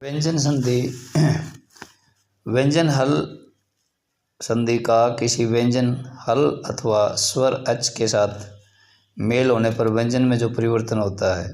व्यंजन संधि व्यंजन हल संधि का किसी व्यंजन हल अथवा स्वर अच के साथ मेल होने पर व्यंजन में जो परिवर्तन होता है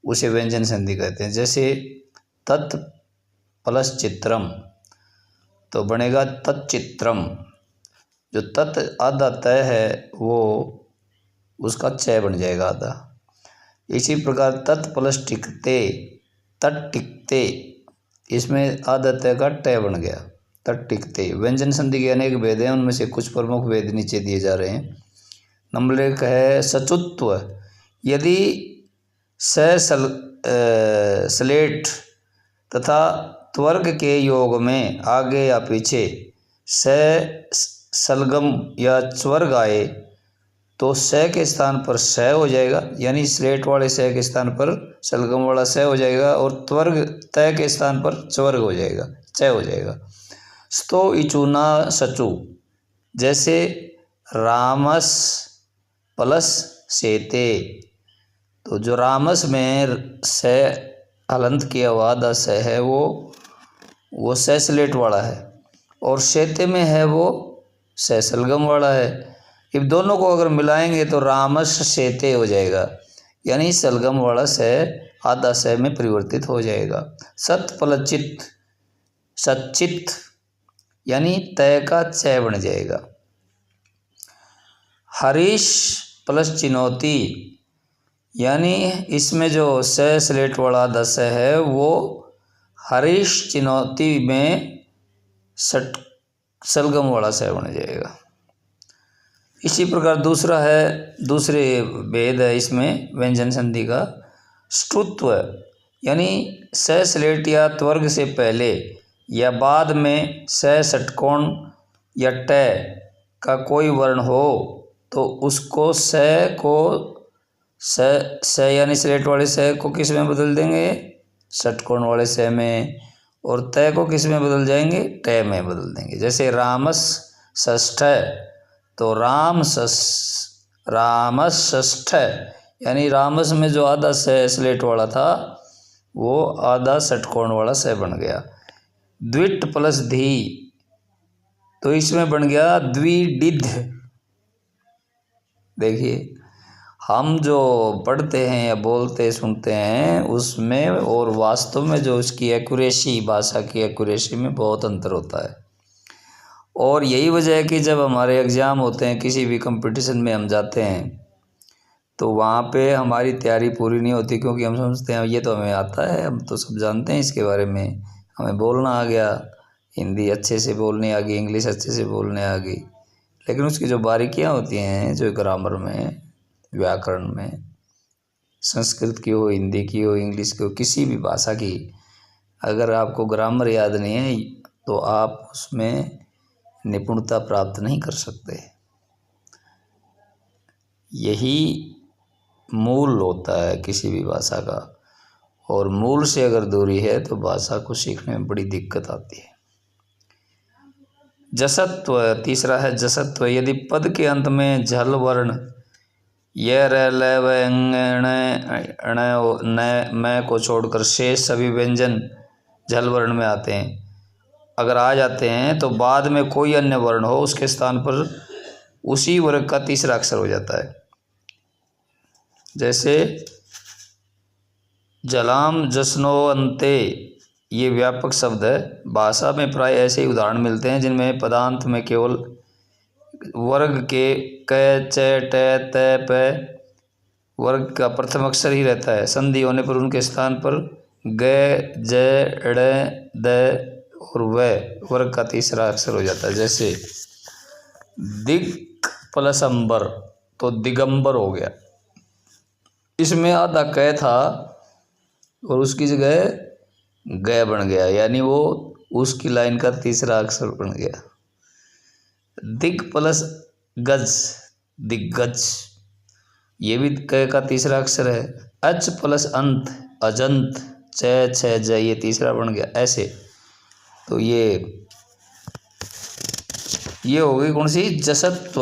उसे व्यंजन संधि कहते हैं। जैसे तत् प्लस चित्रम तो बनेगा तच्चित्रम। जो तत् आधा तय है वो उसका चय बन जाएगा आधा। इसी प्रकार तत् प्लस टिकते तट इसमें आधा तय का टय बन गया तट टिकते। व्यंजन संधि के अनेक भेद हैं, उनमें से कुछ प्रमुख भेद नीचे दिए जा रहे हैं। नंबर 1 है सचुत्व। यदि स्लेट तथा त्वर्ग के योग में आगे या पीछे सलगम या स्वर्ग आए तो स के स्थान पर स हो जाएगा, यानी स्लेट वाले स के स्थान पर सलगम वाला स हो जाएगा और त्वर्ग तय के स्थान पर स्वर्ग हो जाएगा, च हो जाएगा। स्तो इचुना सचु। जैसे रामस प्लस सेते तो जो रामस में स हलंत किया हुआ आधा स है वो स स्लेट वाला है और सेते में है वो स सलगम वाला है। इन दोनों को अगर मिलाएंगे तो रामस सेते हो जाएगा, यानी सलगम वाला स आधा स में परिवर्तित हो जाएगा। सत प्लस चित सचित यानी तय का चय बन जाएगा। हरीश प्लस चिनौती यानी इसमें जो स स्लेट वाला आधा स है वो हरीश चिनौती में सलगम वाला स बन जाएगा। इसी प्रकार दूसरे भेद है इसमें व्यंजन संधि का ष्टुत्व, यानी स स्लेट या त्वर्ग से पहले या बाद में स षटकोण या ट का कोई वर्ण हो तो उसको स यानी स्लेट वाले स को किस में बदल देंगे, षटकोण वाले स में, और तय को किस में बदल जाएंगे, ट में बदल देंगे। जैसे रामस षष्ठ तो रामस षष्ठ यानी रामस में जो आधा स स्लेट वाला था वो आधा षटकोण वाला स बन गया। द्विट प्लस धी तो इसमें बन गया द्विडिध। देखिए हम जो पढ़ते हैं या बोलते सुनते हैं उसमें और वास्तव में जो उसकी एक्यूरेसी, भाषा की एक्यूरेसी में बहुत अंतर होता है। और यही वजह है कि जब हमारे एग्ज़ाम होते हैं, किसी भी कंपटीशन में हम जाते हैं तो वहाँ पे हमारी तैयारी पूरी नहीं होती, क्योंकि हम समझते हैं ये तो हमें आता है, हम तो सब जानते हैं इसके बारे में, हमें बोलना आ गया, हिंदी अच्छे से बोलने आ गई, इंग्लिश अच्छे से बोलने आ गई। लेकिन उसकी जो बारीकियाँ होती हैं, जो ग्रामर में, व्याकरण में, संस्कृत की हो, हिंदी की हो, इंग्लिश की हो, किसी भी भाषा की, अगर आपको ग्रामर याद नहीं है तो आप उसमें निपुणता प्राप्त नहीं कर सकते। यही मूल होता है किसी भी भाषा का, और मूल से अगर दूरी है तो भाषा को सीखने में बड़ी दिक्कत आती है। जसत्व, तीसरा है जसत्व। यदि पद के अंत में झल वर्ण य र ल व ण को छोड़कर शेष सभी व्यंजन झल वर्ण में आते हैं, अगर आ जाते हैं तो बाद में कोई अन्य वर्ण हो उसके स्थान पर उसी वर्ग का तीसरा अक्षर हो जाता है। जैसे जलाम जसनो अंते, ये व्यापक शब्द है। भाषा में प्राय ऐसे ही उदाहरण मिलते हैं जिनमें पदांत में केवल वर्ग के क च ट त प वर्ग का प्रथम अक्षर ही रहता है। संधि होने पर उनके स्थान पर ग ज ड़ द और वह वर्ग का तीसरा अक्षर हो जाता है। जैसे दिग प्लस अंबर तो दिगंबर हो गया, इसमें आधा क था और उसकी जगह ग बन गया, यानी वो उसकी लाइन का तीसरा अक्षर बन गया। दिग प्लस गज दिग्गज, ये भी क का तीसरा अक्षर है। अच प्लस अंत अजंत, च छ ज ये तीसरा बन गया। ऐसे तो ये होगी कौन सी, जसत्व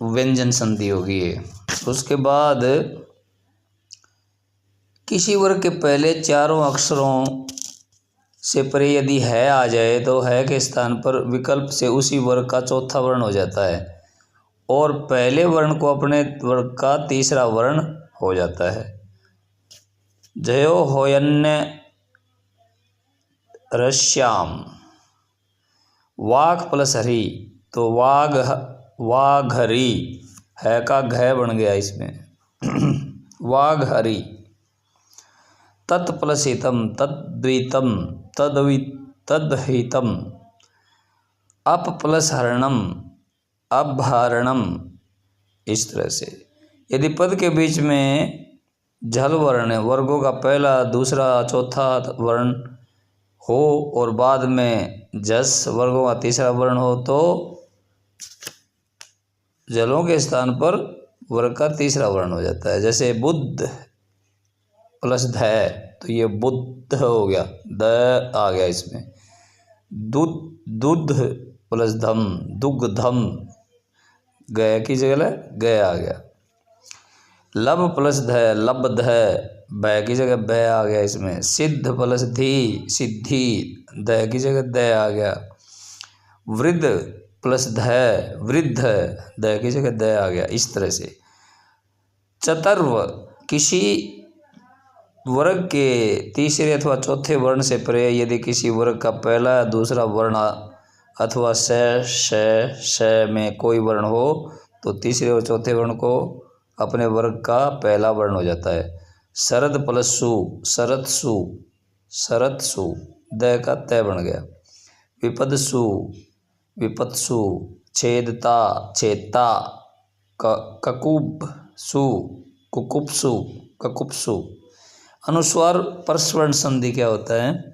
व्यंजन संधि होगी ये। उसके बाद किसी वर्ग के पहले चारों अक्षरों से परे यदि है आ जाए तो है के स्थान पर विकल्प से उसी वर्ग का चौथा वर्ण हो जाता है और पहले वर्ण को अपने वर्ग का तीसरा वर्ण हो जाता है। जयो होयन्य रश्याम, वाघ प्लस हरी तो वाघरी, है का घ बन गया इसमें वाघ हरी। तत् प्लस हितम तद्वितम तदहितम। अप प्लस हरणम अपहरणम। इस तरह से यदि पद के बीच में झल वर्ण वर्गों का पहला दूसरा चौथा वर्ण हो और बाद में जस वर्गों का तीसरा वर्ण हो तो जलों के स्थान पर वर्ग का तीसरा वर्ण हो जाता है। जैसे बुद्ध प्लस ध तो ये बुद्ध हो गया, द आ गया इसमें। दुध प्लस धम दुग्धम, गय की जगह गय आ गया। लब प्लस ध लब्ध, ब की जगह ब आ गया इसमें। सिद्ध प्लस धी सिद्धि, द की जगह द आ गया। वृद्ध प्लस ध वृद्ध, द की जगह द आ गया। इस तरह से चतुर्व किसी वर्ग के तीसरे अथवा चौथे वर्ण से परे यदि किसी वर्ग का पहला दूसरा वर्ण अथवा श में कोई वर्ण हो तो तीसरे और चौथे वर्ण को अपने वर्ग का पहला वर्ण हो जाता है। शरद प्लस सु शरद सु, द का तय बन गया। विपदसु विपत्सु, छेदता छेदता, ककुब सु कुकुपसु ककुपसु। अनुस्वार परस्वर्ण संधि क्या होता है?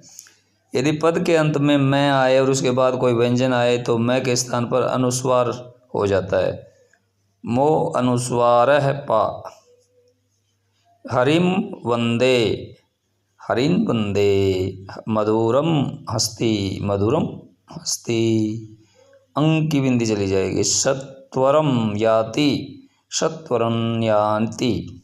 यदि पद के अंत में मैं आए और उसके बाद कोई व्यंजन आए तो मैं के स्थान पर अनुस्वार हो जाता है। मो अनुस्वारः पा। हरिम वंदे हरिन वंदे। मधुरम हस्ति मधुरम हस्ति, अंग की बिंदी चली जाएगी। सत्वरम याति सत्वरं यान्ति।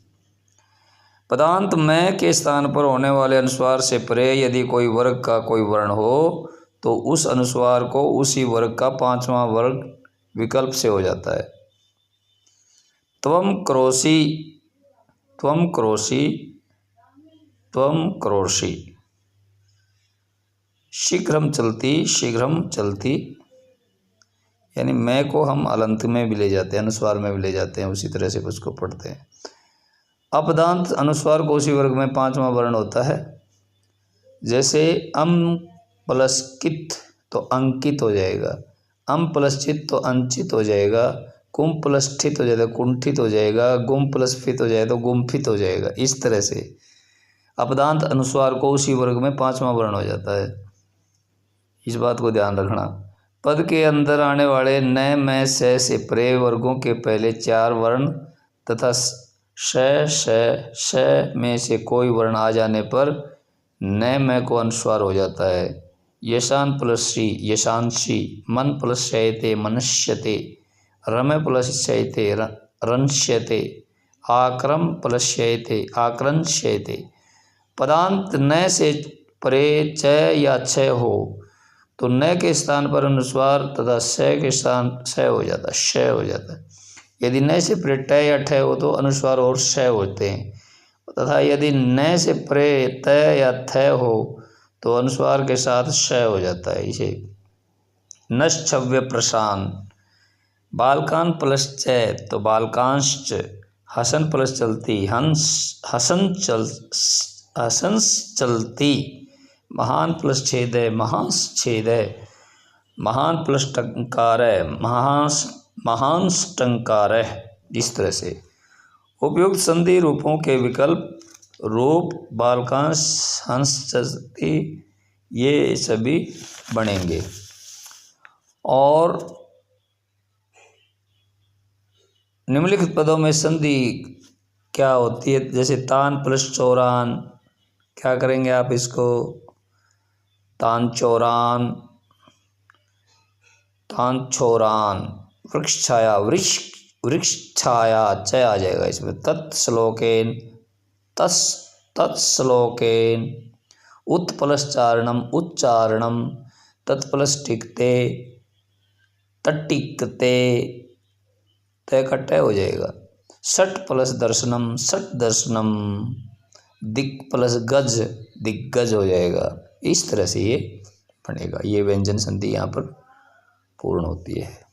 पदांत मैं के स्थान पर होने वाले अनुस्वार से परे यदि कोई वर्ग का कोई वर्ण हो तो उस अनुस्वार को उसी वर्ग का पांचवा वर्ग विकल्प से हो जाता है। त्वम क्रोशी त्वम क्रोशी त्वम क्रोशी। शीघ्रम चलती, यानी मैं को हम अलंत में भी ले जाते हैं, अनुस्वार में भी ले जाते हैं, उसी तरह से उसको पढ़ते हैं। अपदांत अनुस्वार को उसी वर्ग में पांचवा वर्ण होता है। जैसे अम प्लस कित तो अंकित हो जाएगा, अम प्लस चित तो अंचित हो जाएगा, कुम प्लस ठित हो जाएगा कुंठित हो जाएगा, गुम प्लस फित हो जाए तो गुम्फित हो जाएगा। इस तरह से अपदांत अनुस्वार को उसी वर्ग में पांचवा वर्ण हो जाता है। इस बात को ध्यान रखना। पद के अंदर आने वाले न में से परे वर्गों के पहले चार वर्ण तथा श में से कोई वर्ण आ जाने पर न में को अनुस्वार हो जाता है। यशान प्लस शी यशांशी, मन प्लस शयते मनश्यते, रम प्लस शयते रंश्यते, आक्रम प्लस शयते आक्रंश्यते। पदांत न से परे च या छ हो तो न के स्थान पर अनुस्वार तथा श के स्थान श हो जाता है, श हो जाता है। यदि न से परे ट या ठ हो तो अनुस्वार और श होते हैं तथा यदि न से परे त या थ हो तो अनुस्वार के साथ श हो जाता है। इसे नश्छव्य प्रशान। बालकान प्लस च तो बालकांश्च, हसन प्लस चलती हसंस चलती, महान प्लस छेद महांस छेद, महान प्लस टंकार महांस टंकार। इस तरह से उपयुक्त संधि रूपों के विकल्प रूप बालकांश हंस चलती ये सभी बनेंगे। और निम्नलिखित पदों में संधि क्या होती है? जैसे तान प्लस चौरान, क्या करेंगे आप इसको? तान चौरान तान छोरान। वृक्ष छाया वृक्ष छाया च आ जाएगा इसमें। तत्श्लोकेन तत्श्लोकेन। उत्प्लसचारणम उच्चारणम, तत्प्लस टिकते तटिकते, तय का टय हो जाएगा। सट प्लस दर्शनम सट दर्शनम, दिक् प्लस गज दिग्गज हो जाएगा। इस तरह से ये बनेगा। ये व्यंजन संधि यहाँ पर पूर्ण होती है।